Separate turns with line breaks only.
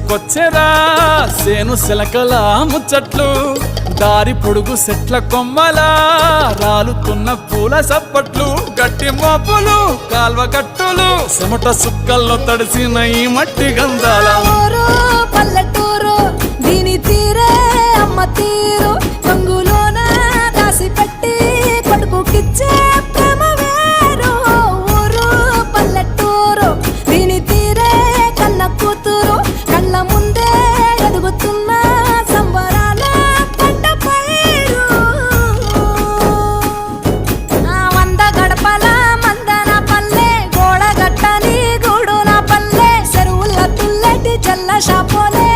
కొచ్చెరా సేను సిలకల ముచ్చట్లు దారి పొడుగు సెట్ల కొమ్మలా రాలుతున్న పూల సప్పట్లు గట్టి మోపులు కాల్వ గట్టులు చెమట సుక్కల్లో తడిసిన ఈ మట్టి గంధాల
పల్లెటూరు దీని తీరే అమ్మ తీరు కంగులోన దాసి పెట్టి కొడుకుకిచ్చే ప్రేమ వేరు ఊరు పల్లెటూరు దీని తీరే కన్న కూతురు కళ్ళ ముందే ఎదుగుతున్న సంబరాల పంట పైరు వంద గడపల మందన పల్లె గోడ గట్టని గూడు నా పల్లె చెరువుల తుల్లటి జల్ల షాపోలే